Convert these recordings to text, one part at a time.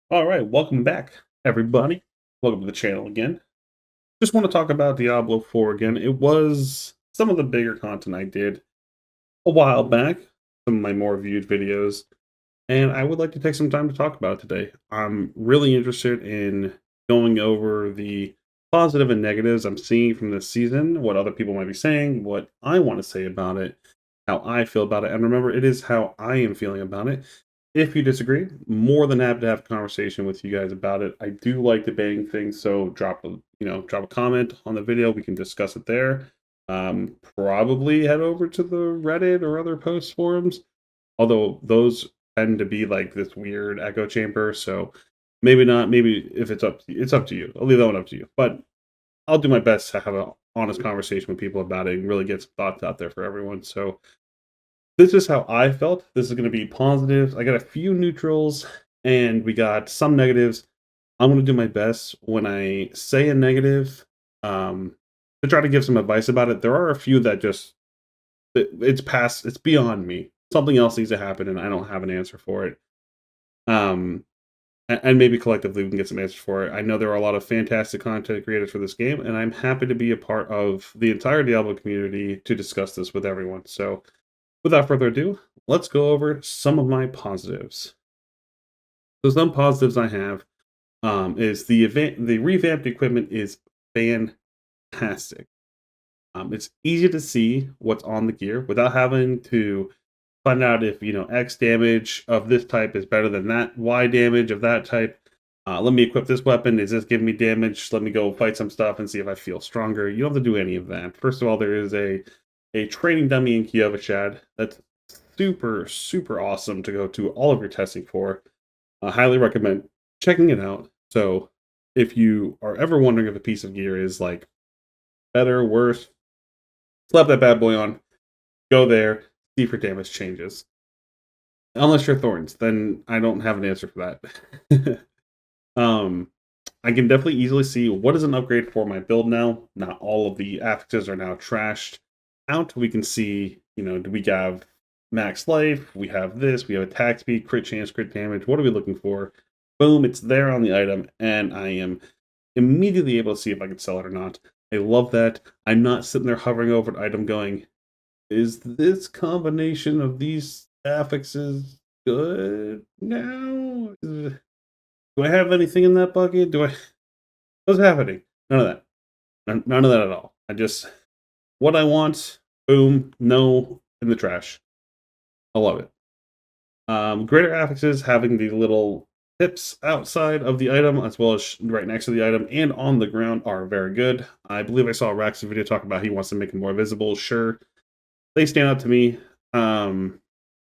All right, welcome back, everybody. Welcome to the channel again. Just want to talk about Diablo 4 again. It was some of the bigger content I did a while back, some of my more viewed videos, and I would like to take some time to talk about it today. I'm really interested in going over the positive and negatives I'm seeing from this season, what other people might be saying, what I want to say about it, how I feel about it, and remember, it is how I am feeling about it. If you disagree, more than happy to have a conversation with you guys about it. I do like debating things, so drop a comment on the video. We can discuss it there. Probably head over to the Reddit or other post forums, although those tend to be like this weird echo chamber. So maybe not. Maybe if it's up to you. I'll leave that one up to you. But I'll do my best to have an honest conversation with people about it and really get some thoughts out there for everyone. So this is how I felt. This is going to be positive. I got a few neutrals and we got some negatives. I'm going to do my best when I say a negative to try to give some advice about it. There are a few that just it's past, it's beyond me. Something else needs to happen and I don't have an answer for it. Um and maybe collectively we can get some answers for it. I know there are a lot of fantastic content creators for this game, and I'm happy to be a part of the entire Diablo community to discuss this with everyone. So without further ado, let's go over some of my positives. So some positives I have is the revamped equipment is fantastic. It's easy to see what's on the gear without having to find out if X damage of this type is better than that Y damage of that type. Let me equip this weapon. Is this giving me damage? Let me go fight some stuff and see if I feel stronger. You don't have to do any of that. First of all, there is a training dummy in Kiovashad that's super awesome to go to all of your testing for. I highly recommend checking it out. So if you are ever wondering if a piece of gear is like better, worse, slap that bad boy on, go there, see if your damage changes. Unless you're Thorns, then I don't have an answer for that. um, I can definitely easily see what is an upgrade for my build now. Not all of the affixes are now trashed out. We can see, do we have max life? We have this. We have attack speed, crit chance, crit damage. What are we looking for? Boom, it's there on the item, and I am immediately able to see if I can sell it or not. I love that. I'm not sitting there hovering over an item going, is this combination of these affixes good now? Do I have anything in that bucket? What's happening? None of that. None of that at all. I just what I want. Boom. No in the trash. I love it. Greater affixes having the little tips outside of the item as well as right next to the item and on the ground are very good. I believe I saw Rax's video talk about he wants to make it more visible. Sure, they stand out to me. I'm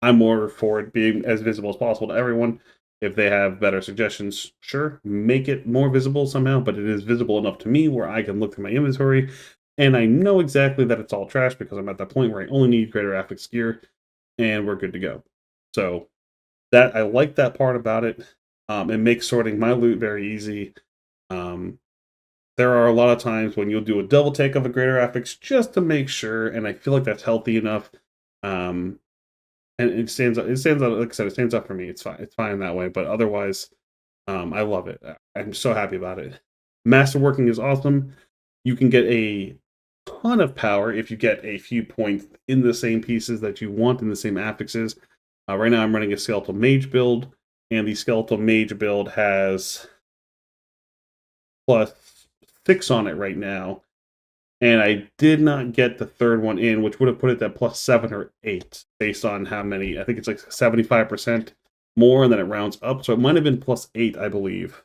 more for it being as visible as possible to everyone. If they have better suggestions, sure, make it more visible somehow, but it is visible enough to me where I can look through my inventory and I know exactly that it's all trash because I'm at that point where I only need greater affix gear and we're good to go. So that I like that part about it. It makes sorting my loot very easy. Um, there are a lot of times when you'll do a double take of a greater affix just to make sure, and I feel like that's healthy enough. Um, and it stands out. It stands out. Like I said, it stands out for me. It's fine. It's fine that way. But otherwise, I love it. I'm so happy about it. Masterworking is awesome. You can get a ton of power if you get a few points in the same pieces that you want in the same affixes. Right now, I'm running a skeletal mage build, and the skeletal mage build has +6 on it right now. And I did not get the third one in, which would have put it at +7 or 8, based on how many. I think it's like 75% more, and then it rounds up. So it might have been +8, I believe,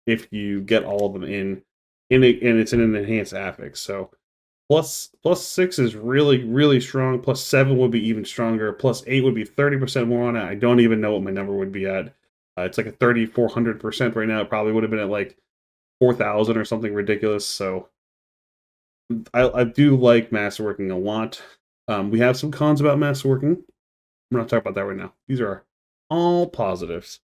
if you get all of them in it, and it's in an enhanced affix. So plus 6 is really strong. +7 would be even stronger. +8 would be 30% more on it. I don't even know what my number would be at. It's like a 3,400% right now. It probably would have been at like 4,000 or something ridiculous. So I do like masterworking a lot. We have some cons about masterworking. We're not talking about that right now. These are all positives.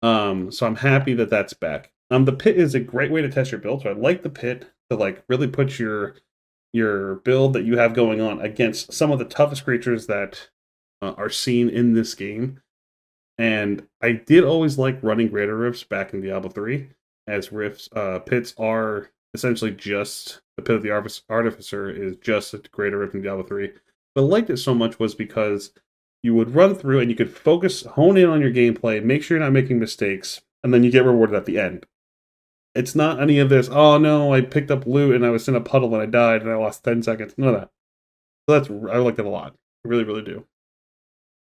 So I'm happy that that's back. The pit is a great way to test your build. So I like the pit to like really put your build that you have going on against some of the toughest creatures that are seen in this game. And I did always like running greater rifts back in Diablo 3, as rifts pits are essentially just the pit of the artificer is just a greater rift in Diablo 3. But I liked it so much was because you would run through and you could focus, hone in on your gameplay, make sure you're not making mistakes, and then you get rewarded at the end. It's not any of this, oh no, I picked up loot and I was in a puddle and I died and I lost 10 seconds. None of that. So I like that a lot. I really, really do.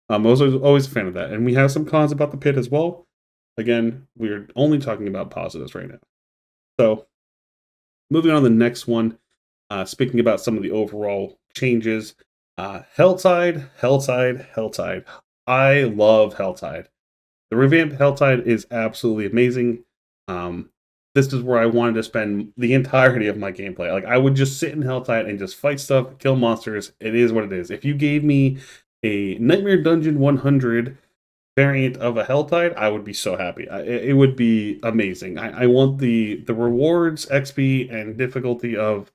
I was always a fan of that. And we have some cons about the pit as well. Again, we're only talking about positives right now. So, moving on to the next one, speaking about some of the overall changes. Helltide. I love Helltide. The revamped Helltide is absolutely amazing. Um, this is where I wanted to spend the entirety of my gameplay. Like, I would just sit in Helltide and just fight stuff, kill monsters. It is what it is. If you gave me a Nightmare Dungeon 100 variant of a Helltide, I would be so happy. It would be amazing. I want the rewards, XP, and difficulty of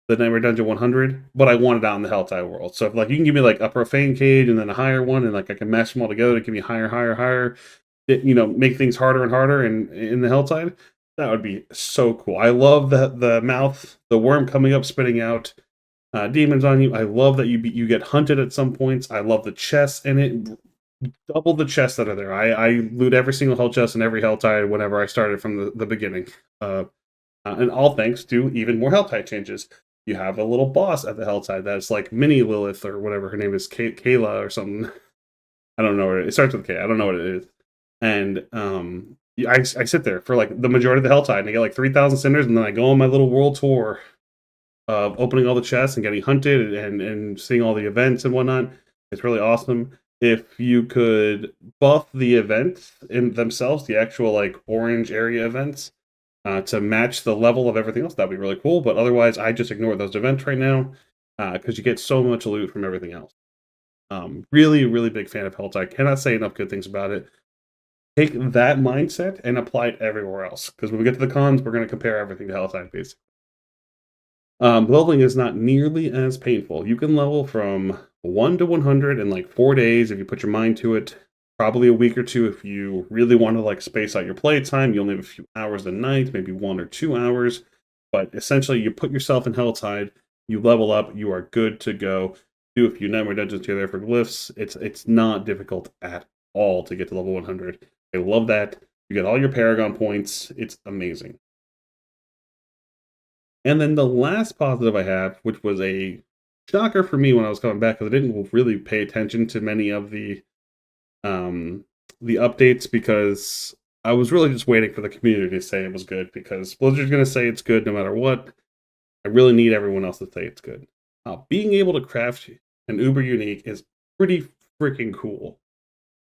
the Nightmare Dungeon 100, but I want it out in the Helltide world. So if like you can give me like a profane cage and then a higher one, and like I can mash them all together to give me higher, make things harder and harder in the Helltide, that would be so cool. I love the mouth, the worm coming up, spitting out demons on you. I love that you get hunted at some points. I love the chests in it. Double the chests that are there. I loot every single hell chest in every Helltide whenever I started from the beginning. And all thanks to even more Helltide changes. You have a little boss at the Helltide that's like Mini Lilith or whatever her name is, Kayla or something. I don't know what it starts with K. I don't know what it is. And I sit there for like the majority of the Helltide and I get like 3,000 cinders, and then I go on my little world tour of opening all the chests and getting hunted and seeing all the events and whatnot. It's really awesome. If you could buff the events in themselves, the actual like orange area events, to match the level of everything else, that'd be really cool. But otherwise, I just ignore those events right now because you get so much loot from everything else. Really, really big fan of Helltide. Cannot say enough good things about it. Take that mindset and apply it everywhere else. Because when we get to the cons, we're going to compare everything to Helltide, basically. Leveling is not nearly as painful. You can level from 1 to 100 in like 4 days if you put your mind to it. Probably a week or two if you really want to like space out your playtime. You only have a few hours a night, maybe 1 or 2 hours. But essentially, you put yourself in Helltide, you level up, you are good to go. Do a few Nightmare Dungeons here there for glyphs. It's not difficult at all to get to level 100. I love that. You get all your Paragon points. It's amazing. And then the last positive I have, which was a shocker for me when I was coming back, because I didn't really pay attention to many of um, the updates, because I was really just waiting for the community to say it was good, because Blizzard's going to say it's good no matter what. I really need everyone else to say it's good. Being able to craft an Uber Unique is pretty freaking cool.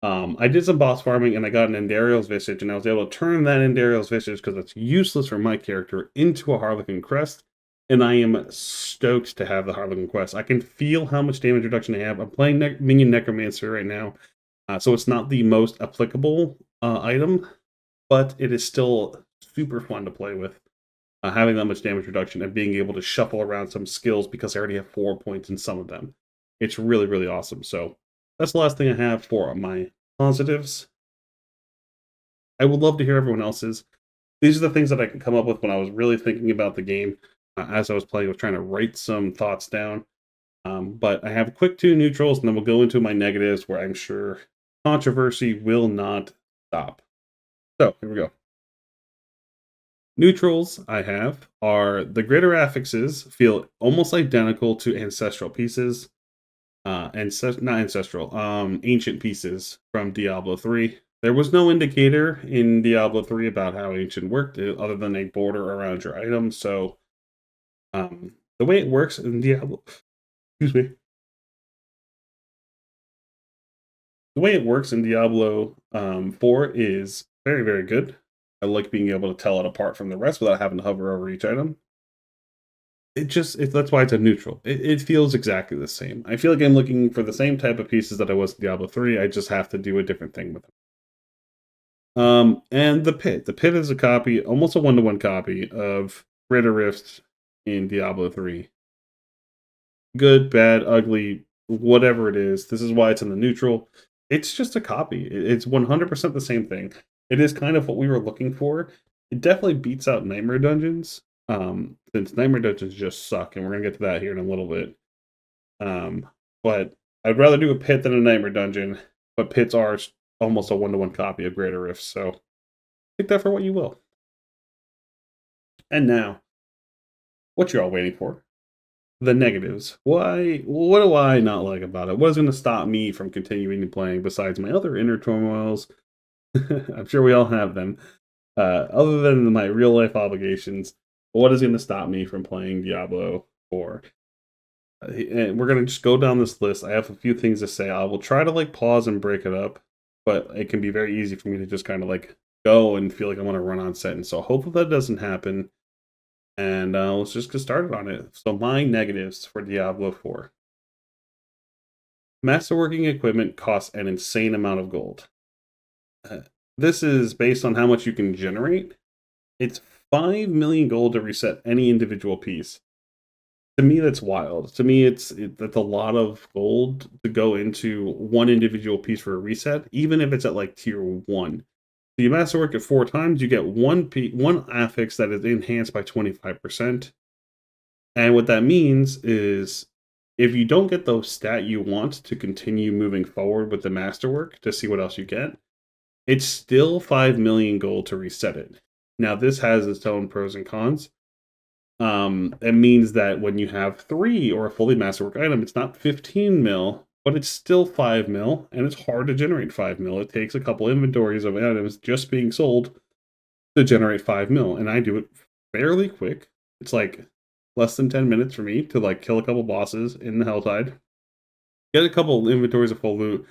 I did some boss farming and I got an Endariel's Visage, and I was able to turn that Endariel's Visage, because it's useless for my character, into a Harlequin Crest. And I am stoked to have the Harlequin Quest. I can feel how much damage reduction I have. I'm playing Minion Necromancer right now, so it's not the most applicable item, but it is still super fun to play with. Having that much damage reduction and being able to shuffle around some skills because I already have 4 points in some of them. It's really, really awesome. So that's the last thing I have for my positives. I would love to hear everyone else's. These are the things that I can come up with when I was really thinking about the game. As I was playing, I was trying to write some thoughts down. But I have quick 2 neutrals, and then we'll go into my negatives, where I'm sure controversy will not stop. So here we go. Neutrals I have are the greater affixes feel almost identical to ancestral pieces. Not ancestral, ancient pieces from Diablo 3. There was no indicator in Diablo 3 about how ancient worked, other than a border around your item. So, the way it works in Diablo, excuse me, the way it works in Diablo 4 is very, very good. I like being able to tell it apart from the rest without having to hover over each item. That's why it's a neutral. It feels exactly the same. I feel like I'm looking for the same type of pieces that I was in Diablo 3. I just have to do a different thing with them. And the pit. The pit is a copy, almost a one-to-one copy of Greater Rift in Diablo 3. Good, bad, ugly, whatever it is. This is why it's in the neutral. It's just a copy. It's 100% the same thing. It is kind of what we were looking for. It definitely beats out Nightmare Dungeons, since Nightmare Dungeons just suck, and we're gonna get to that here in a little bit. But I'd rather do a pit than a Nightmare Dungeon, but pits are almost a one-to-one copy of Greater Rifts, so take that for what you will. And now, what you're all waiting for? The negatives. Why? What do I not like about it? What is going to stop me from continuing to playing besides my other inner turmoils? I'm sure we all have them. Other than my real life obligations, what is going to stop me from playing Diablo 4? And we're going to just go down this list. I have a few things to say. I will try to like pause and break it up, but it can be very easy for me to just kind of like go and feel like I want to run on set. And so hopefully that doesn't happen. And let's just get started on it. So my negatives for Diablo 4. Masterworking equipment costs an insane amount of gold. Uh, this is based on how much you can generate. It's 5 million gold to reset any individual piece. To me, that's wild. To me, that's a lot of gold to go into one individual piece for a reset, even if it's at like tier 1. So you masterwork it 4 times, you get one affix that is enhanced by 25%. And what that means is if you don't get the stat you want to continue moving forward with the masterwork to see what else you get, it's still 5 million gold to reset it. Now, this has its own pros and cons. It means that when you have 3 or a fully masterwork item, it's not 15 mil, but it's still 5 mil, and it's hard to generate 5 mil. It takes a couple inventories of items just being sold to generate 5 mil, and I do it fairly quick. It's like less than 10 minutes for me to like kill a couple bosses in the Helltide, get a couple inventories of full loot,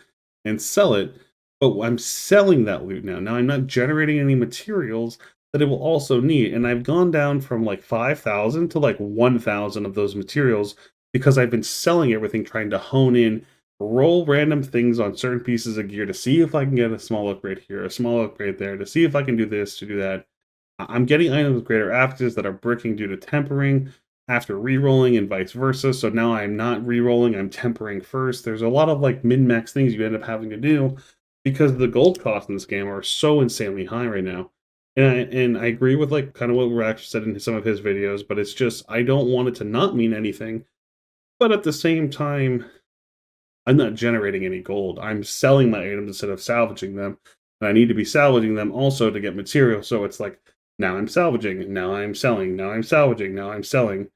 and sell it. But I'm selling that loot now. Now I'm not generating any materials that it will also need. And I've gone down from like 5,000 to like 1,000 of those materials because I've been selling everything, trying to hone in, roll random things on certain pieces of gear to see if I can get a small upgrade here, a small upgrade there, to see if I can do this, to do that. I'm getting items with greater affixes that are bricking due to tempering after re-rolling and vice versa. So now I'm not re-rolling, I'm tempering first. There's a lot of like min-max things you end up having to do because the gold costs in this game are so insanely high right now. And I agree with like kind of what Rax said in some of his videos, but it's just I don't want it to not mean anything. But at the same time, I'm not generating any gold. I'm selling my items instead of salvaging them. And I need to be salvaging them also to get material. So it's like now I'm salvaging, now I'm selling, now I'm salvaging, now I'm selling.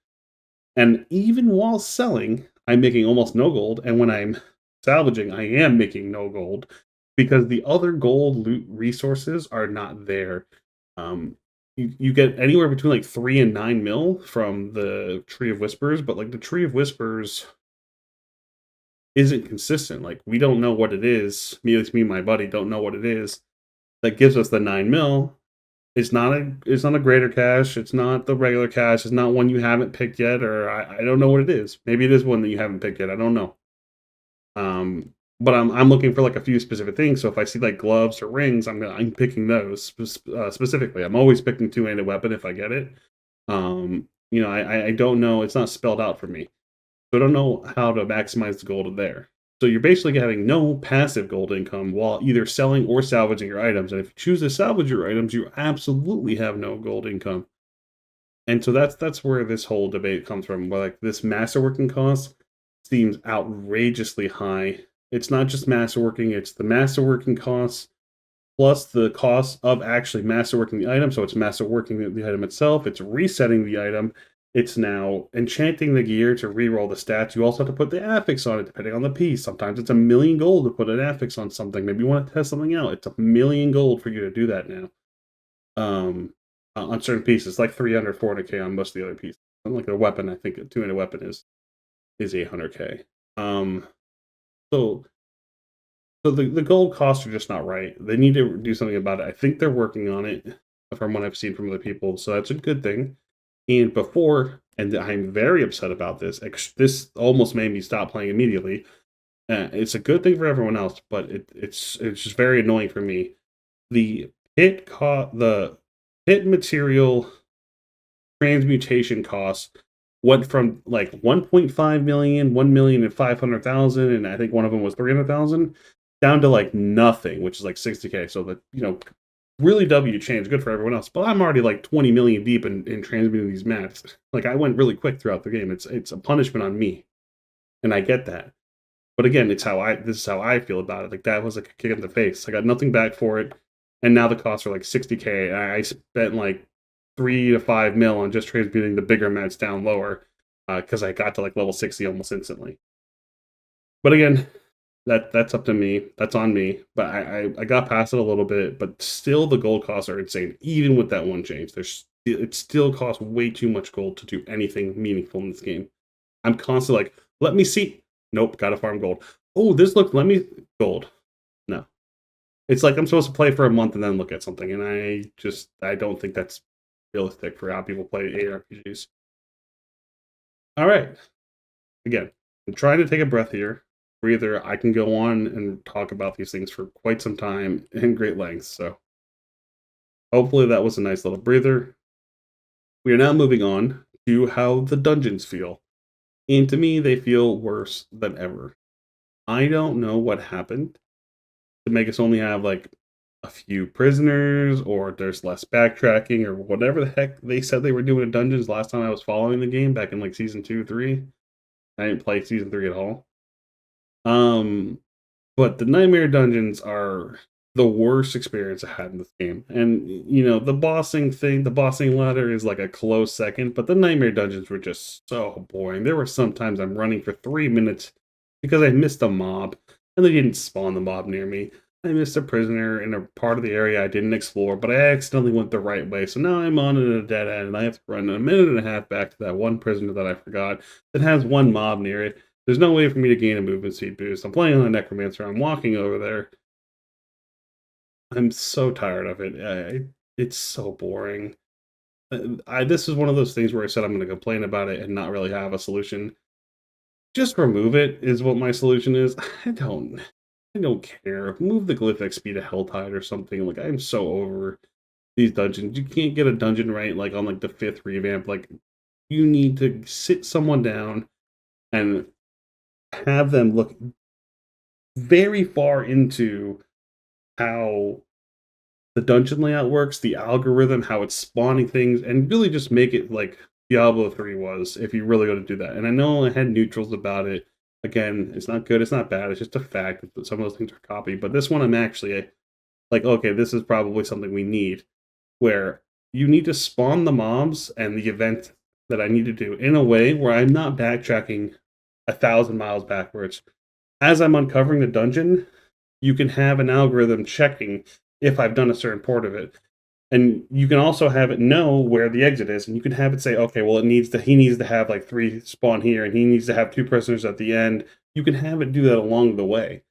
And even while selling, I'm making almost no gold. And when I'm salvaging, I am making no gold because the other gold loot resources are not there. You get anywhere between like 3 and 9 mil from the Tree of Whispers, but like the Tree of Whispers isn't consistent. Like we don't know what it is. Me, it's me and my buddy don't know what it is that gives us the 9 mil. It's not a greater cache. It's not the regular cache. It's not one you haven't picked yet, or I don't know what it is. Maybe it is one that you haven't picked yet. I don't know. But I'm looking for like a few specific things. So if I see like gloves or rings, I'm picking those specifically. I'm always picking two-handed weapon if I get it. I don't know. It's not spelled out for me, so I don't know how to maximize the gold there. So you're basically having no passive gold income while either selling or salvaging your items. And if you choose to salvage your items, you absolutely have no gold income. And so that's where this whole debate comes from. Where like this masterworking cost seems outrageously high. It's not just masterworking; it's the masterworking costs plus the cost of actually masterworking the item. So it's masterworking the item itself. It's resetting the item. It's now enchanting the gear to reroll the stats. You also have to put the affix on it, depending on the piece. Sometimes it's 1,000,000 gold to put an affix on something. Maybe you want to test something out. It's 1,000,000 gold for you to do that now. On certain pieces, like 300, 400k on most of the other pieces. Like a weapon, I think a two-handed weapon is 800k. So the gold costs are just not right. They need to do something about it. I think they're working on it from what I've seen from other people. So that's a good thing. And I'm very upset about this. This almost made me stop playing immediately. It's a good thing for everyone else, but it's just very annoying for me. The the pit material transmutation costs went from like 1.5 million, 1,500,000, and I think one of them was 300,000 down to like nothing, which is like 60k. So that, you know, really W change, good for everyone else. But I'm already like 20 million deep in transmuting these mats. Like I went really quick throughout the game. It's a punishment on me, and I get that. But again, this is how I feel about it. Like that was like a kick in the face. I got nothing back for it, and now the costs are like 60k. I spent like 3 to 5 mil on just transmuting the bigger mats down lower because I got to like level 60 almost instantly. But again, that's up to me. That's on me. But I got past it a little bit. But still, the gold costs are insane. Even with that one change, it still costs way too much gold to do anything meaningful in this game. I'm constantly like, let me see. Nope, gotta farm gold. Oh, this looks. Let me gold. No, it's like I'm supposed to play for a month and then look at something, and I don't think that's realistic for how people play ARPGs. All right, again, I'm trying to take a breath here, breather. I can go on and talk about these things for quite some time in great lengths. So hopefully that was a nice little breather. We are now moving on to how the dungeons feel, and to me, they feel worse than ever. I don't know what happened to make us only have like a few prisoners, or there's less backtracking, or whatever the heck they said they were doing in dungeons last time I was following the game back in like season 2, 3. I didn't play season 3 at all. Um, but the nightmare dungeons are the worst experience I had in this game. And you know, the bossing ladder is like a close second, but the nightmare dungeons were just so boring. There were sometimes I'm running for 3 minutes because I missed a mob and they didn't spawn the mob near me. I missed a prisoner in a part of the area I didn't explore, but I accidentally went the right way. So now I'm on a dead end and I have to run a minute and a half back to that one prisoner that I forgot that has one mob near it. There's no way for me to gain a movement speed boost. I'm playing on a necromancer. I'm walking over there. I'm so tired of it. It's so boring. This is one of those things where I said I'm going to complain about it and not really have a solution. Just remove it is what my solution is. I don't care. Move the glyph XP to Helltide or something. Like I'm so over these dungeons. You can't get a dungeon right like on like the 5th revamp. Like you need to sit someone down and have them look very far into how the dungeon layout works, the algorithm, how it's spawning things, and really just make it like Diablo 3 was if you really going to do that. And I know I had neutrals about it. Again, it's not good, it's not bad, it's just a fact that some of those things are copied. But this one, I'm actually like, okay, this is probably something we need, where you need to spawn the mobs and the event that I need to do in a way where I'm not backtracking 1,000 miles backwards. As I'm uncovering the dungeon, you can have an algorithm checking if I've done a certain part of it. And you can also have it know where the exit is, and you can have it say, okay, well, he needs to have like 3 spawn here, and he needs to have 2 prisoners at the end. You can have it do that along the way.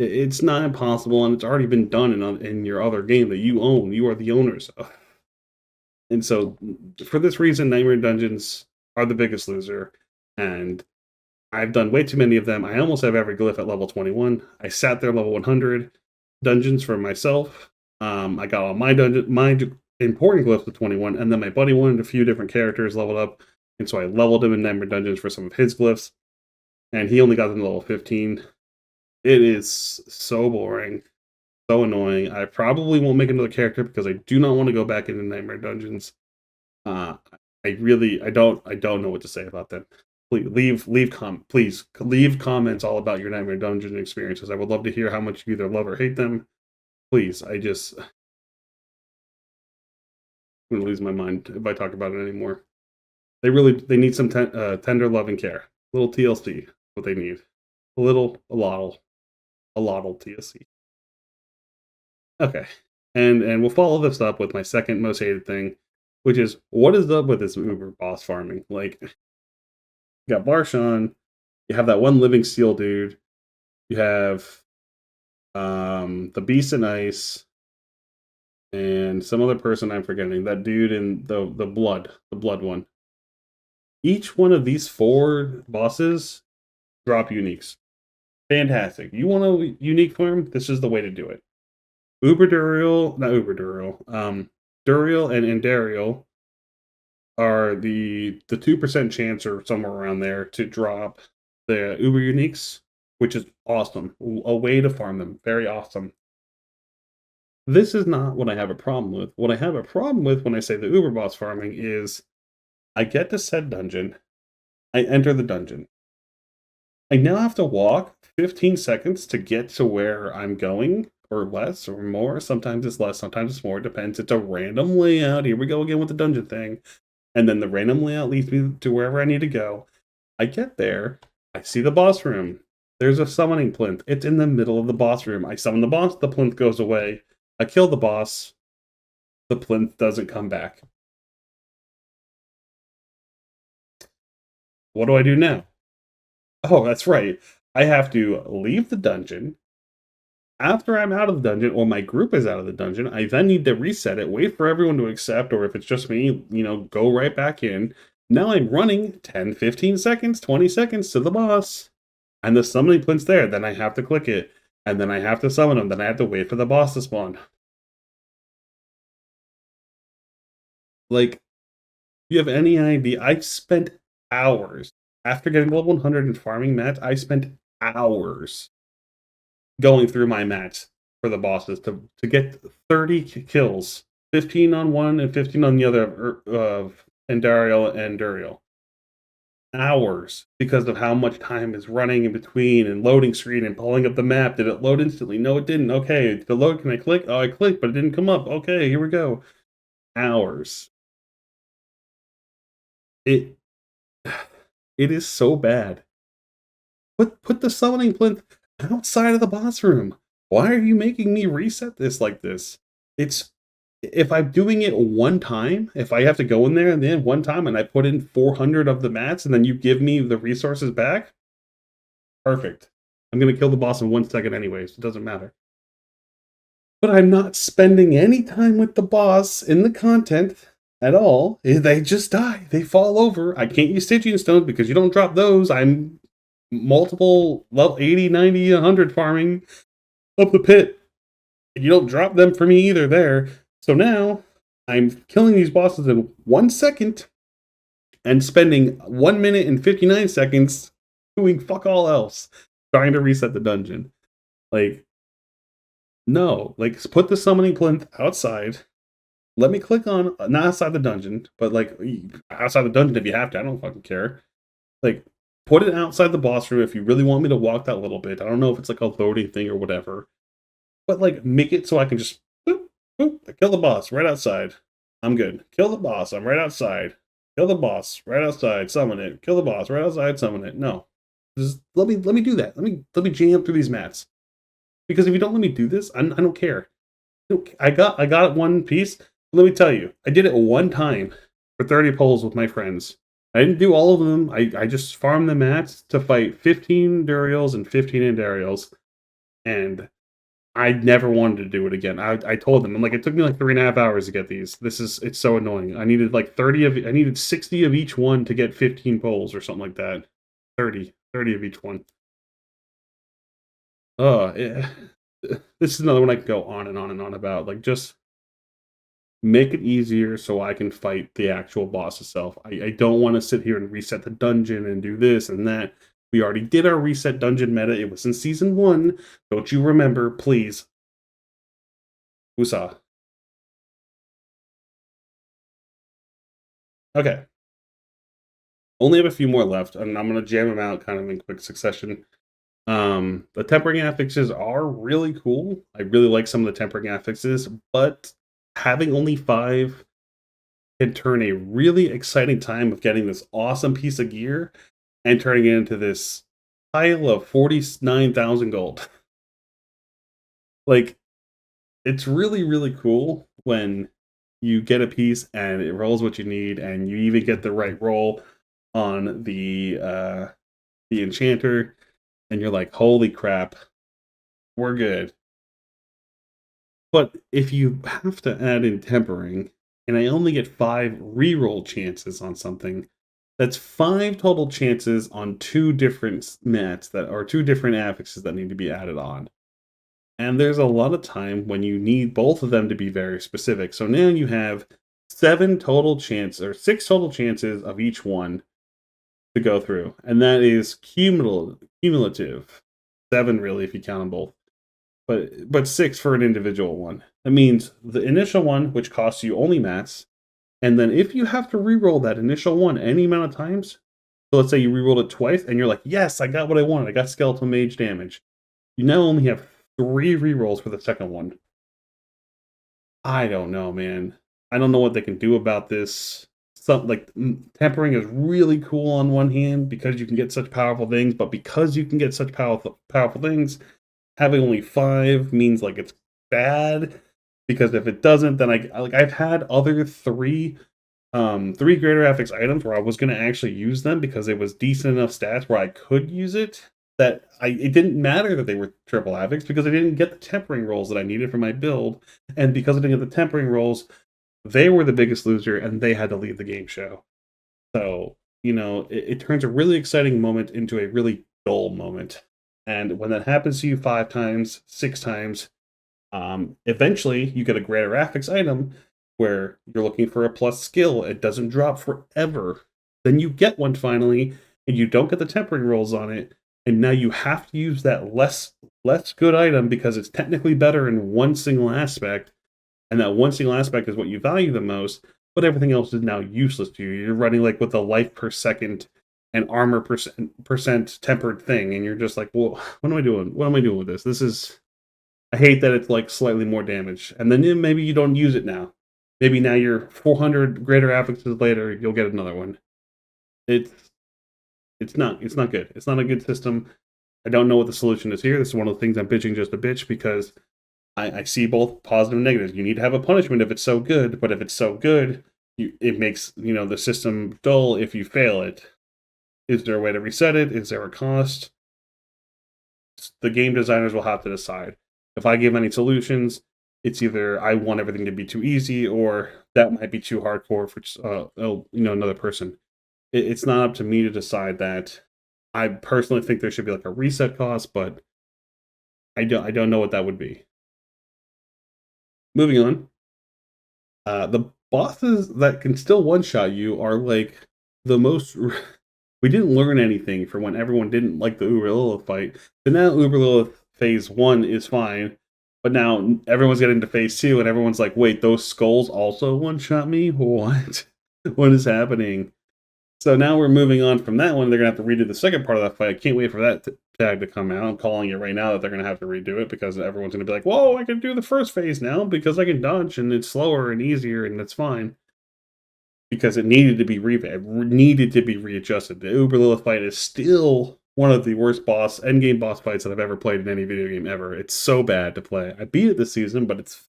It's not impossible, and it's already been done in your other game that you own. You are the owners of. And so, for this reason, Nightmare Dungeons are the biggest loser, and I've done way too many of them. I almost have every glyph at level 21. I sat there level 100 dungeons for myself. I got all my important glyphs to 21, and then my buddy wanted a few different characters leveled up, and so I leveled him in Nightmare Dungeons for some of his glyphs, and he only got them to level 15. It is so boring, so annoying. I probably won't make another character because I do not want to go back into Nightmare Dungeons. Uh, I don't know what to say about them. Please leave comments all about your Nightmare Dungeon experiences. I would love to hear how much you either love or hate them. Please, I'm gonna lose my mind if I talk about it anymore. They need some tender love and care. A little TLC, what they need. A lot of TLC. Okay, and we'll follow this up with my second most hated thing, which is what is up with this Uber boss farming? Like, you got Barshan, you have that one living steel dude, you have the Beast and Ice, and some other person I'm forgetting. That dude in the blood one. Each one of these 4 bosses drop uniques. Fantastic. You want a unique farm? This is the way to do it. Duriel and Andariel are the 2% chance or somewhere around there to drop the Uber uniques. which is awesome. A way to farm them. Very awesome. This is not what I have a problem with. What I have a problem with when I say the Uber boss farming is I get to said dungeon, I enter the dungeon. I now have to walk 15 seconds to get to where I'm going, or less, or more. Sometimes it's less, sometimes it's more. It depends. It's a random layout. Here we go again with the dungeon thing. And then the random layout leads me to wherever I need to go. I get there. I see the boss room. There's a summoning plinth. It's in the middle of the boss room. I summon the boss. The plinth goes away. I kill the boss. The plinth doesn't come back. What do I do now? Oh, that's right. I have to leave the dungeon. After I'm out of the dungeon, or my group is out of the dungeon, I then need to reset it, wait for everyone to accept, or if it's just me, go right back in. Now I'm running 10, 15 seconds, 20 seconds to the boss. And the summoning plinth's there. Then I have to click it. And then I have to summon him. Then I have to wait for the boss to spawn. Like, you have any idea? I spent hours. After getting level 100 and farming mats, I spent hours going through my mats for the bosses to get 30 kills. 15 on one and 15 on the other of Endariel and Duriel. Hours because of how much time is running in between and loading screen and pulling up the map. Did it load instantly? No, it didn't. Okay, the load, can I click? Oh, I clicked, but it didn't come up. Okay, here we go. Hours. It is so bad. Put the summoning plinth outside of the boss room. Why are you making me reset this like this? It's if I'm doing it one time, if I have to go in there and then one time and I put in 400 of the mats and then you give me the resources back, perfect. I'm going to kill the boss in 1 second anyways. It doesn't matter. But I'm not spending any time with the boss in the content at all. They just die. They fall over. I can't use Stygian stones because you don't drop those. I'm multiple level 80, 90, 100 farming up the pit. And you don't drop them for me either there. So now I'm killing these bosses in 1 second and spending 1 minute and 59 seconds doing fuck all else, trying to reset the dungeon. Like, no, like put the summoning plinth outside. Let me click on, not outside the dungeon, but like outside the dungeon if you have to. I don't fucking care. Like, put it outside the boss room if you really want me to walk that little bit. I don't know if it's like a loading thing or whatever. But like, make it so I can just boop, boop, kill the boss right outside. I'm good. Kill the boss. I'm right outside. Kill the boss right outside. Summon it. Kill the boss right outside. Summon it. No, just let me do that. Let me jam through these mats. Because if you don't let me do this, I don't care. I got one piece. Let me tell you, I did it one time for 30 pulls with my friends. I didn't do all of them. I just farmed the mats to fight 15 Duriels and 15 Endariels. And I never wanted to do it again. I told them, I'm like, it took me like 3.5 hours to get these. It's so annoying. I needed like I needed 60 of each one to get 15 pulls or something like that. 30 of each one. This is another one I could go on and on and on about. Like, just make it easier so I can fight the actual boss itself. I don't want to sit here and reset the dungeon and do this and that. We already did our reset dungeon meta. It was in season 1. Don't you remember, please? Woosah. Okay. Only have a few more left, and I'm going to jam them out kind of in quick succession. The tempering affixes are really cool. I really like some of the tempering affixes, but having only 5 can turn a really exciting time of getting this awesome piece of gear and turning it into this pile of 49,000 gold. Like, it's really, really cool when you get a piece and it rolls what you need, and you even get the right roll on the enchanter, and you're like, holy crap, we're good. But if you have to add in tempering, and I only get 5 reroll chances on something, that's 5 total chances on 2 different mats that are 2 different affixes that need to be added on. And there's a lot of time when you need both of them to be very specific. So now you have 7 total chances, or 6 total chances of each one to go through. And that is cumulative. 7 really if you count them both. But 6 for an individual one. That means the initial one, which costs you only mats, and then if you have to reroll that initial one any amount of times, so let's say you rerolled it twice and you're like, yes, I got what I wanted. I got skeletal mage damage. You now only have 3 rerolls for the second one. I don't know, man. I don't know what they can do about this. Some like tempering is really cool on one hand because you can get such powerful things, but because you can get such powerful things, having only 5 means like it's bad. Because if it doesn't, then I've had other 3 greater affix items where I was going to actually use them because it was decent enough stats where I could use it. It didn't matter that they were triple affix because I didn't get the tempering rolls that I needed for my build, and because I didn't get the tempering rolls, they were the biggest loser and they had to leave the game show. So it turns a really exciting moment into a really dull moment, and when that happens to you 5 times, 6 times, eventually you get a greater affix item where you're looking for a plus skill. It doesn't drop forever. Then you get one finally, and you don't get the tempering rolls on it, and now you have to use that less good item because it's technically better in one single aspect, and that one single aspect is what you value the most, but everything else is now useless to you. You're running like with a life per second and armor percent tempered thing, and you're just like, well, what am I doing? What am I doing with this? I hate that it's like slightly more damage. And then maybe you don't use it now. Maybe now you're 400 greater affixes later, you'll get another one. It's it's not good. It's not a good system. I don't know what the solution is here. This is one of the things I'm bitching just a bitch because I see both positive and negatives. You need to have a punishment if it's so good, but if it's so good, it makes the system dull if you fail it. Is there a way to reset it? Is there a cost? The game designers will have to decide. If I give any solutions, it's either I want everything to be too easy or that might be too hardcore for another person. It's not up to me to decide that. I personally think there should be like a reset cost, but I don't know what that would be. Moving on, the bosses that can still one shot you are like the most. We didn't learn anything from when everyone didn't like the Uber Lilith fight, but now Uber Lilith phase 1 is fine. But now everyone's getting to phase 2, and everyone's like, "Wait, those skulls also one shot me? What? What is happening?" So now we're moving on from that one. They're gonna have to redo the second part of that fight. I can't wait for that tag to come out. I'm calling it right now that they're gonna have to redo it because everyone's gonna be like, "Whoa, I can do the first phase now because I can dodge and it's slower and easier and it's fine." Because it needed to be revamped, needed to be readjusted. The Uber Lilith fight is still one of the worst endgame boss fights that I've ever played in any video game ever. It's so bad to play. I beat it this season, but it's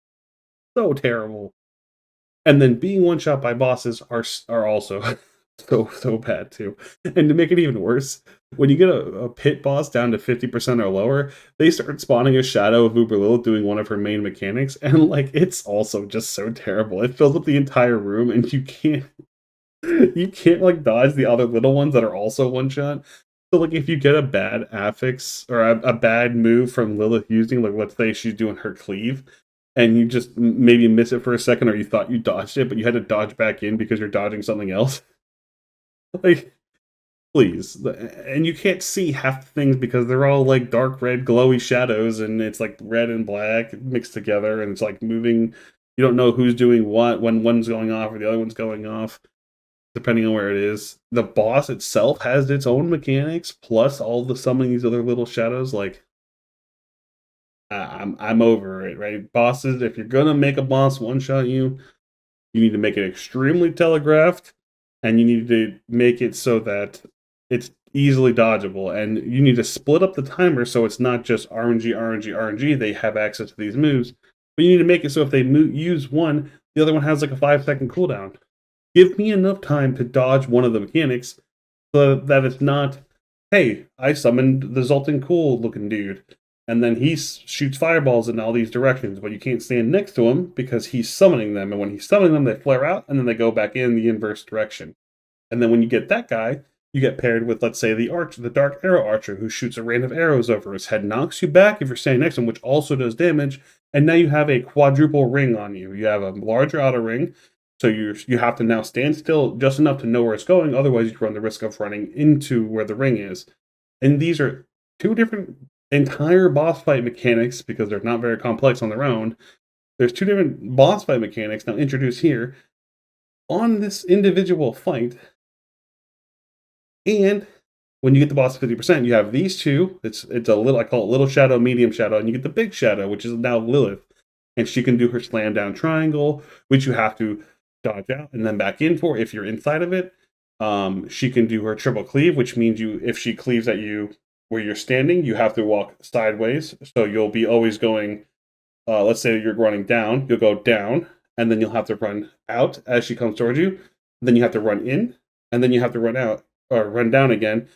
so terrible. And then being one shot by bosses are also so bad too. And to make it even worse, when you get a pit boss down to 50% or lower, they start spawning a shadow of Uber Lilith doing one of her main mechanics, and like it's also just so terrible. It fills up the entire room, and you can't like dodge the other little ones that are also one shot. So like if you get a bad affix or a bad move from Lilith using, like let's say she's doing her cleave, and you just maybe miss it for a second, or you thought you dodged it, but you had to dodge back in because you're dodging something else. Like, please. And you can't see half the things because they're all like dark red, glowy shadows, and it's like red and black mixed together, and it's like moving. You don't know who's doing what when one's going off or the other one's going off, depending on where it is. The boss itself has its own mechanics, plus all the summoning these other little shadows. Like, I'm over it, right? Bosses, if you're gonna make a boss one shot you, you need to make it extremely telegraphed, and you need to make it so that it's easily dodgeable, and you need to split up the timer so it's not just RNG, RNG, RNG. They have access to these moves, but you need to make it so if they use one, the other one has like a 5-second cooldown. Give me enough time to dodge one of the mechanics so that it's not, hey, I summoned the Zoltan cool looking dude, and then he shoots fireballs in all these directions, but you can't stand next to him because he's summoning them, and when he's summoning them, they flare out, and then they go back in the inverse direction. And then when you get that guy, you get paired with, let's say, the archer, the dark arrow archer, who shoots a rain of arrows over his head, knocks you back if you're standing next to him, which also does damage, and now you have a quadruple ring on you. You have a larger outer ring, so you have to now stand still just enough to know where it's going, otherwise you run the risk of running into where the ring is. And these are two different entire boss fight mechanics, because they're not very complex on their own. There's 2 different boss fight mechanics now introduced here on this individual fight, and when you get the boss at 50%, you have these 2. It's a little, I call it little shadow, medium shadow, and you get the big shadow, which is now Lilith. And she can do her slam down triangle, which you have to dodge out and then back in for if you're inside of it. She can do her triple cleave, which means if she cleaves at you where you're standing, you have to walk sideways. So you'll be always going, let's say you're running down, you'll go down, and then you'll have to run out as she comes towards you. Then you have to run in, and then you have to run out or run down again,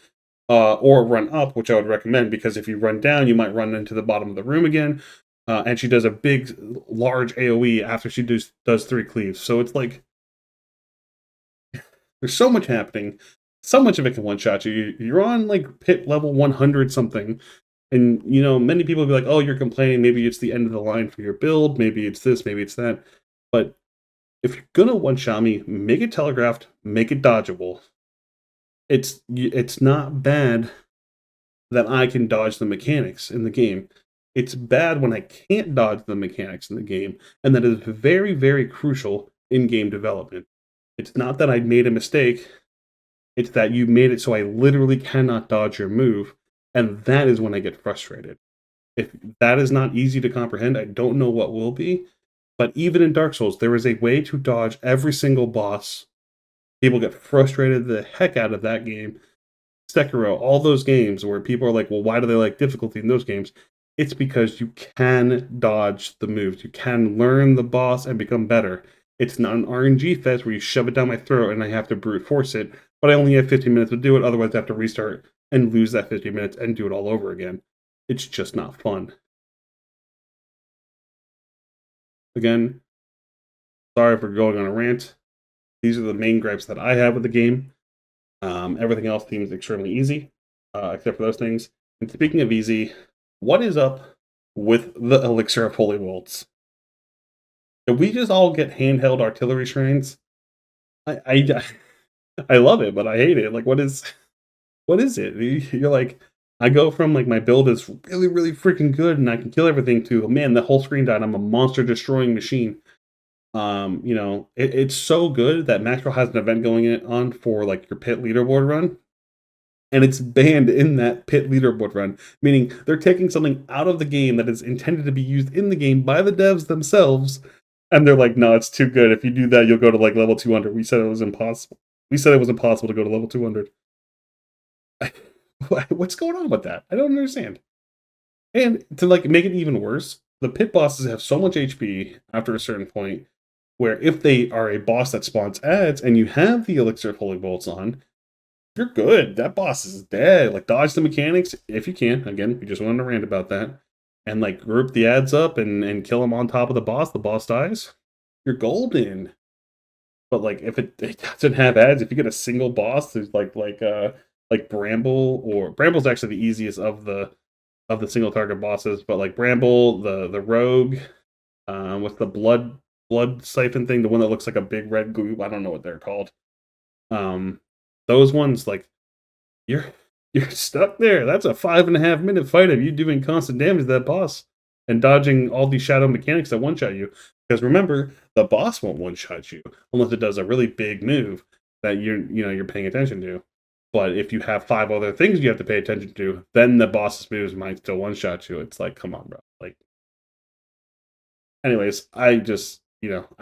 or run up, which I would recommend, because if you run down, you might run into the bottom of the room again. And she does a big, large AoE after she does 3 cleaves. So it's like, there's so much happening. So much of it can one-shot you. You're on like pit level 100 something. And, many people will be like, oh, you're complaining. Maybe it's the end of the line for your build. Maybe it's this, maybe it's that. But if you're going to one-shot me, make it telegraphed, make it dodgeable. It's not bad that I can dodge the mechanics in the game. It's bad when I can't dodge the mechanics in the game, and that is very, very crucial in game development. It's not that I made a mistake, it's that you made it so I literally cannot dodge your move, and that is when I get frustrated. If that is not easy to comprehend, I don't know what will be. But even in Dark Souls, there is a way to dodge every single boss. People get frustrated the heck out of that game. Sekiro, all those games where people are like, well, why do they like difficulty in those games? It's because you can dodge the moves. You can learn the boss and become better. It's not an RNG fest where you shove it down my throat and I have to brute force it, but I only have 15 minutes to do it, otherwise I have to restart and lose that 50 minutes and do it all over again. It's just not fun. Again, sorry for going on a rant. These are the main gripes that I have with the game. Everything else seems extremely easy, except for those things. And speaking of easy, what is up with the Elixir of Holy Bolts? Did we just all get handheld artillery shrines? I I love it, but I hate it. Like, what is it? You're like, I go from like my build is really, really freaking good and I can kill everything to, man, the whole screen died. I'm a monster destroying machine. It's so good that Maxwell has an event going on for like your pit leaderboard run, and it's banned in that pit leaderboard run, meaning they're taking something out of the game that is intended to be used in the game by the devs themselves, and they're like, no, it's too good. If you do that, you'll go to like level 200. We said it was impossible. We said it was impossible to go to level 200. What's going on with that? I don't understand. And to like make it even worse, the pit bosses have so much HP after a certain point where if they are a boss that spawns ads and you have the Elixir of Holy Bolts on, you're good. That boss is dead. Like, dodge the mechanics if you can. Again, we just wanted to rant about that. And like group the ads up and kill them on top of the boss dies. You're golden. But like if it doesn't have ads, if you get a single boss who's like Bramble, or Bramble's actually the easiest of the single target bosses, but like Bramble, the rogue, with the blood siphon thing, the one that looks like a big red goo. I don't know what they're called. Those ones, like, you're stuck there. That's a 5.5 minute fight of you doing constant damage to that boss and dodging all these shadow mechanics that one shot you. Because remember, the boss won't one shot you unless it does a really big move that you're paying attention to. But if you have 5 other things you have to pay attention to, then the boss's moves might still one shot you. It's like, come on, bro. Like, anyways, I'm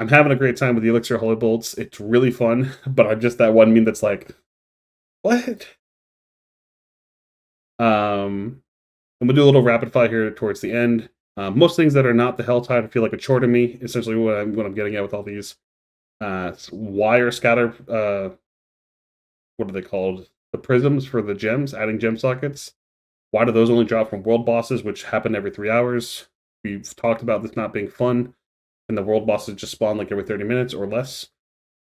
having a great time with the Elixir Holy Bolts. It's really fun, but I'm just that one meme that's like, what? And we'll do a little rapid fire here towards the end. Most things that are not the Helltide feel like a chore to me. Essentially, what I'm getting at with all these. Wire scatter. What are they called? The prisms for the gems, adding gem sockets. Why do those only drop from world bosses, which happen every 3 hours? We've talked about this not being fun, and the world bosses just spawn like every 30 minutes or less.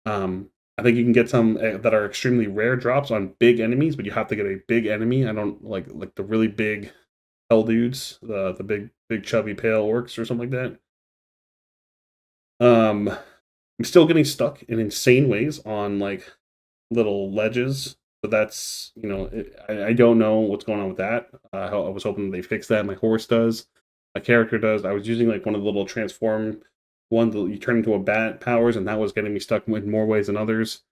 I think you can get some that are extremely rare drops on big enemies, but you have to get a big enemy. I don't like the really big hell dudes, the big chubby pale orcs or something like that. I'm still getting stuck in insane ways on like little ledges So that's, I don't know what's going on with that. I was hoping they fix that. My horse does. My character does. I was using like one of the little transform one that you turn into a bat powers, and that was getting me stuck in more ways than others.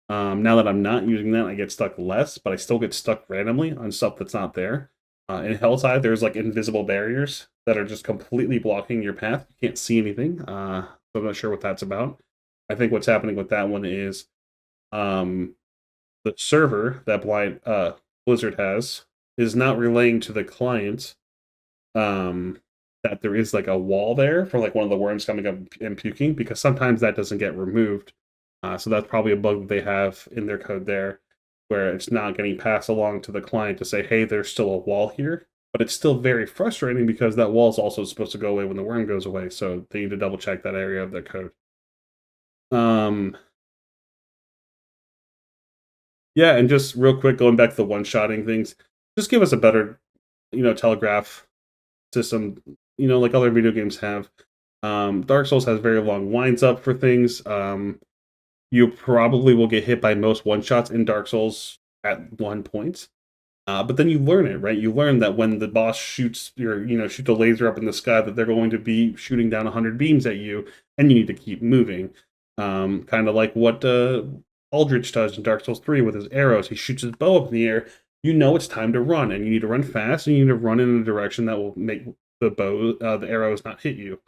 Now that I'm not using that, I get stuck less, but I still get stuck randomly on stuff that's not there. In Hellside, there's like invisible barriers that are just completely blocking your path. You can't see anything. So I'm not sure what that's about. I think what's happening with that one is um, the server that Blizzard has is not relaying to the client that there is like a wall there for like one of the worms coming up and puking, because sometimes that doesn't get removed. So that's probably a bug that they have in their code there, where it's not getting passed along to the client to say, hey, there's still a wall here. But it's still very frustrating because that wall is also supposed to go away when the worm goes away. So they need to double check that area of their code. Yeah, and just real quick, going back to the one-shotting things, just give us a better, telegraph system, like other video games have. Dark Souls has very long winds up for things. You probably will get hit by most one-shots in Dark Souls at one point. But then you learn it, right? You learn that when the boss shoots shoot the laser up in the sky, that they're going to be shooting down 100 beams at you, and you need to keep moving. Kind of like what Aldrich does in Dark Souls 3 with his arrows. He shoots his bow up in the air. You know it's time to run, and you need to run fast, and you need to run in a direction that will make the arrows not hit you.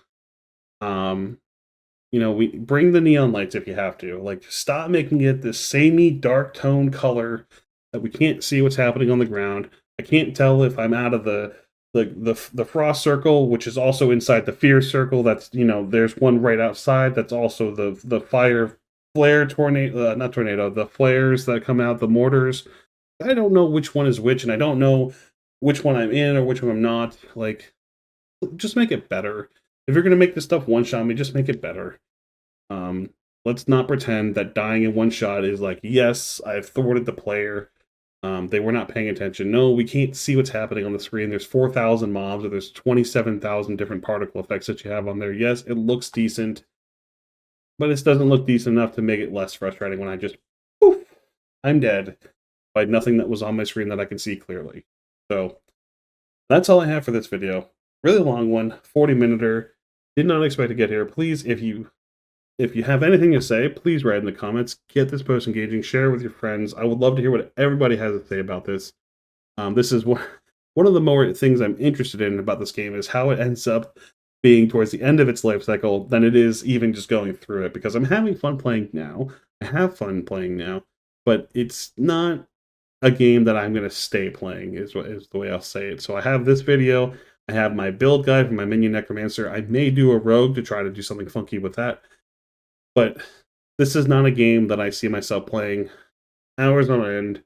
We bring the neon lights if you have to. Like, stop making it this samey dark tone color that we can't see what's happening on the ground. I can't tell if I'm out of the frost circle, which is also inside the fear circle. That's, there's one right outside. That's also the fire flare tornado, not tornado, the flares that come out, the mortars. I don't know which one is which, and I don't know which one I'm in or which one I'm not. Like, just make it better. If you're gonna make this stuff one shot me, just make it better. Let's not pretend that dying in one shot is like, yes, I've thwarted the player. They were not paying attention. No, we can't see what's happening on the screen. There's 4,000 mobs, or there's 27,000 different particle effects that you have on there. Yes, it looks decent, but it doesn't look decent enough to make it less frustrating when I just, poof, I'm dead by nothing that was on my screen that I can see clearly. So that's all I have for this video. Really long one, 40-minute. Did not expect to get here. Please, if you have anything to say, please write in the comments. Get this post engaging. Share with your friends. I would love to hear what everybody has to say about this. This is one of the more things I'm interested in about this game is how it ends up being towards the end of its life cycle than it is even just going through it. Because I'm having fun playing now. I have fun playing now. But it's not a game that I'm going to stay playing, is the way I'll say it. So I have this video. I have my build guide for my minion necromancer. I may do a rogue to try to do something funky with that. But this is not a game that I see myself playing hours on end.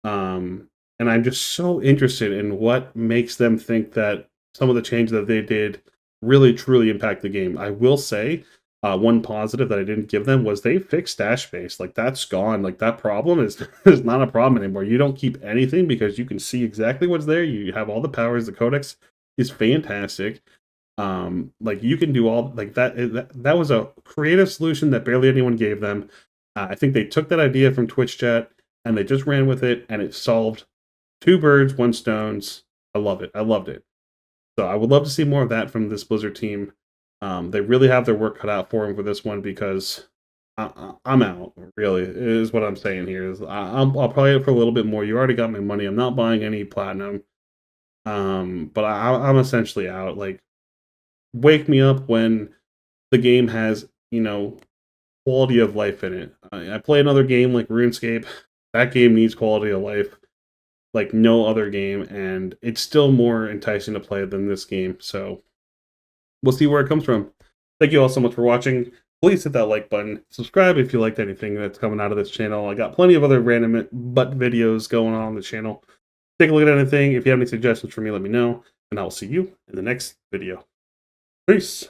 And I'm just so interested in what makes them think that some of the changes that they did really truly impact the game. I will say, one positive that I didn't give them was they fixed stash space. Like, that's gone. Like, that problem is not a problem anymore. You don't keep anything because you can see exactly what's there. You have all the powers. The codex is fantastic. Like, you can do all like that was a creative solution that barely anyone gave them. I think they took that idea from Twitch chat and they just ran with it, and it solved two birds, one stones. I love it. I loved it. So I would love to see more of that from this Blizzard team. They really have their work cut out for them for this one, because I'm out. Really, is what I'm saying here. I'll probably it for a little bit more. You already got my money. I'm not buying any platinum. But I'm essentially out. Like, wake me up when the game has, quality of life in it. I play another game like RuneScape. That game needs quality of life like no other game, and it's still more enticing to play than this game. So we'll see where it comes from. Thank you all so much for watching. Please hit that like button. Subscribe if you liked anything that's coming out of this channel. I got plenty of other random butt videos going on the channel. Take a look at anything. If you have any suggestions for me, let me know, and I will see you in the next video. Peace.